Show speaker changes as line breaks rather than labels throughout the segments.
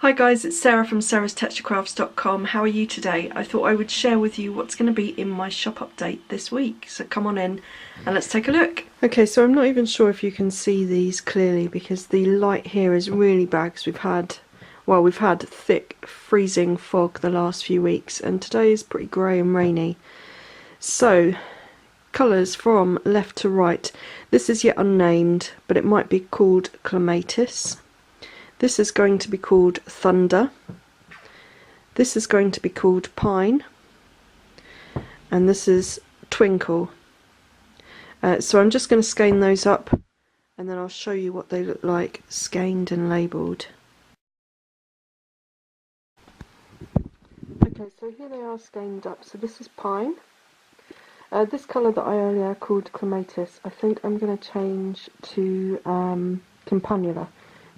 Hi guys, it's Sarah from sarahstexturecrafts.com. How are you today? I thought I would share with you what's going to be in my shop update this week. So come on in and let's take a look. Okay, so I'm not even sure if you can see these clearly because the light here is really bad because we've had thick freezing fog the last few weeks and today is pretty grey and rainy. So, colours from left to right. This is yet unnamed, but it might be called Clematis. This is going to be called Thunder. This is going to be called Pine. And this is Twinkle. So I'm just going to skein those up and then I'll show you what they look like skeined and labelled. Okay, so here they are skeined up. So this is Pine. This colour that I earlier called Clematis, I think I'm going to change to Campanula,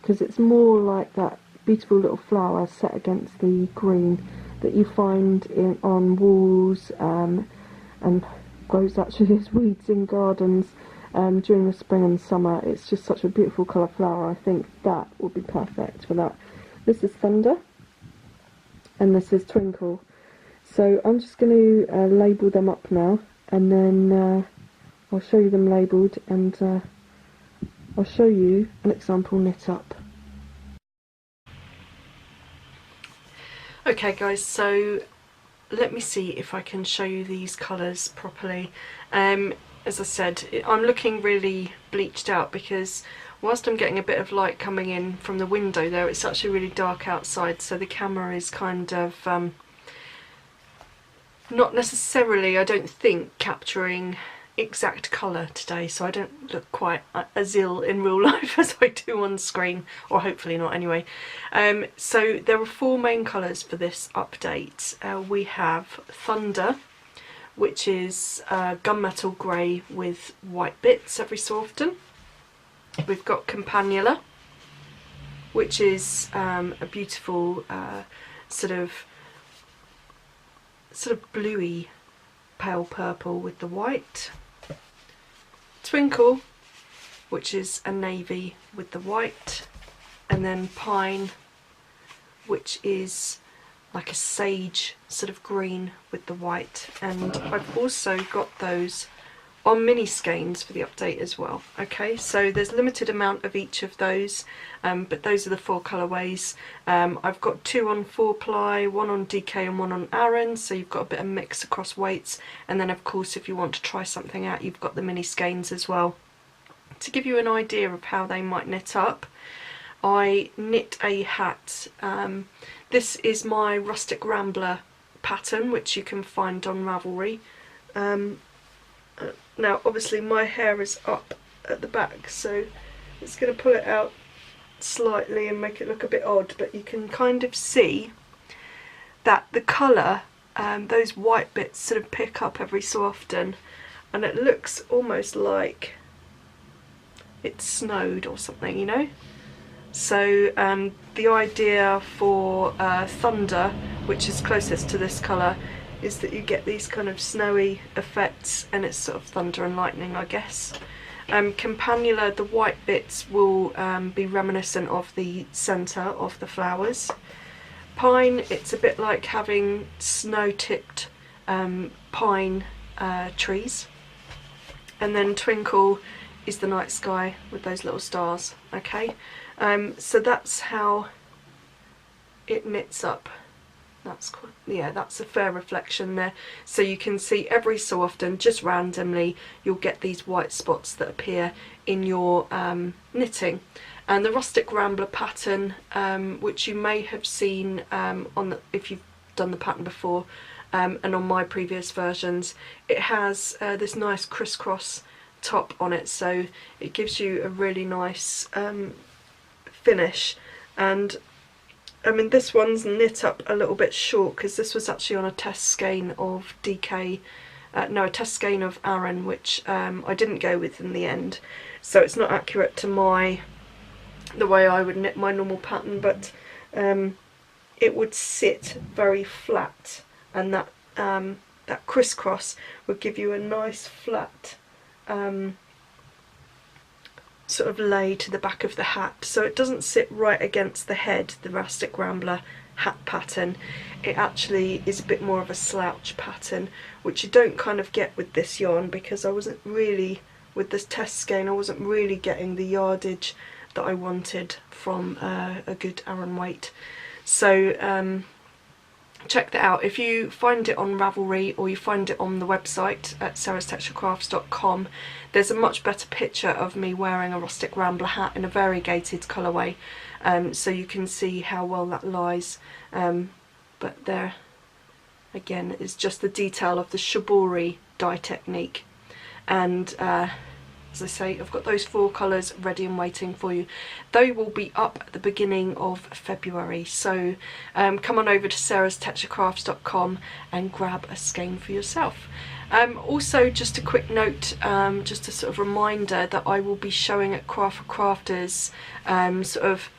because it's more like that beautiful little flower set against the green that you find on walls and grows actually as weeds in gardens during the spring and summer. It's just such a beautiful colour flower. I think that would be perfect for that. This is Thunder and this is Twinkle. So I'm just going to label them up now, and then I'll show you them labelled, and I'll show you an example knit up. Okay guys, so let me see if I can show you these colours properly. As I said, I'm looking really bleached out because whilst I'm getting a bit of light coming in from the window there, it's actually really dark outside, so the camera is kind of not necessarily, I don't think, capturing exact colour today, so I don't look quite as ill in real life as I do on screen, or hopefully not anyway. So there are four main colours for this update. We have Thunder, which is gunmetal grey with white bits every so often. We've got Campanula, which is a beautiful sort of bluey pale purple with the white. Twinkle, which is a navy with the white, and then Pine, which is like a sage sort of green with the white. And I've also got those on mini skeins for the update as well. Okay, so there's a limited amount of each of those, but those are the four colourways. I've got two on 4-ply, one on DK and one on Aran, so you've got a bit of mix across weights, and then of course if you want to try something out you've got the mini skeins as well. To give you an idea of how they might knit up, I knit a hat. This is my Rustic Rambler pattern, which you can find on Ravelry. Now obviously my hair is up at the back, so it's going to pull it out slightly and make it look a bit odd, but you can kind of see that the colour, those white bits sort of pick up every so often, and it looks almost like it's snowed or something, you know. So the idea for Thunder, which is closest to this colour, is that you get these kind of snowy effects, and it's sort of thunder and lightning, I guess. Campanula, the white bits will be reminiscent of the centre of the flowers. Pine, it's a bit like having snow-tipped pine trees. And then Twinkle is the night sky with those little stars. Okay, so that's how it knits up. That's quite, yeah, that's a fair reflection there. So you can see every so often, just randomly, you'll get these white spots that appear in your knitting. And the Rustic Rambler pattern, which you may have seen if you've done the pattern before, and on my previous versions, it has this nice crisscross top on it, so it gives you a really nice finish. And I mean, this one's knit up a little bit short because this was actually on a test skein of DK, a test skein of Aran, which I didn't go with in the end, so it's not accurate to the way I would knit my normal pattern, but it would sit very flat, and that that crisscross would give you a nice flat sort of lay to the back of the hat, so it doesn't sit right against the head, the Rustic Rambler hat pattern. It actually is a bit more of a slouch pattern, which you don't kind of get with this yarn, because I wasn't really, with this test skein, I wasn't really getting the yardage that I wanted from a good Aran weight. So check that out. If you find it on Ravelry or you find it on the website at sarahstexturecrafts.com, there's a much better picture of me wearing a Rustic Rambler hat in a variegated colourway, so you can see how well that lies. But there again is just the detail of the Shibori dye technique, and as I say, I've got those 4 colours ready and waiting for you. They will be up at the beginning of February, so come on over to sarahstexturecrafts.com and grab a skein for yourself. Also, just a quick note, just a sort of reminder that I will be showing at Craft for Crafters sort of,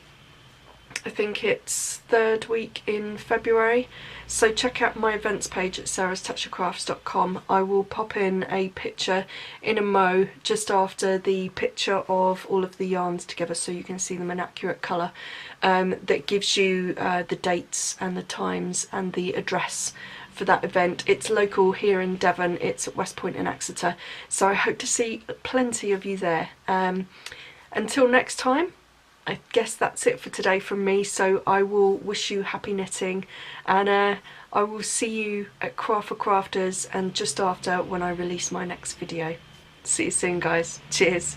I think it's 3rd week in February, so check out my events page at sarahstexturecrafts.com. I will pop in a picture in a mo just after the picture of all of the yarns together, so you can see them in accurate colour, that gives you the dates and the times and the address for that event. It's local here in Devon, it's at West Point in Exeter, so I hope to see plenty of you there. Until next time, I guess that's it for today from me, so I will wish you happy knitting, and I will see you at Craft for Crafters and just after, when I release my next video. See you soon, guys. Cheers.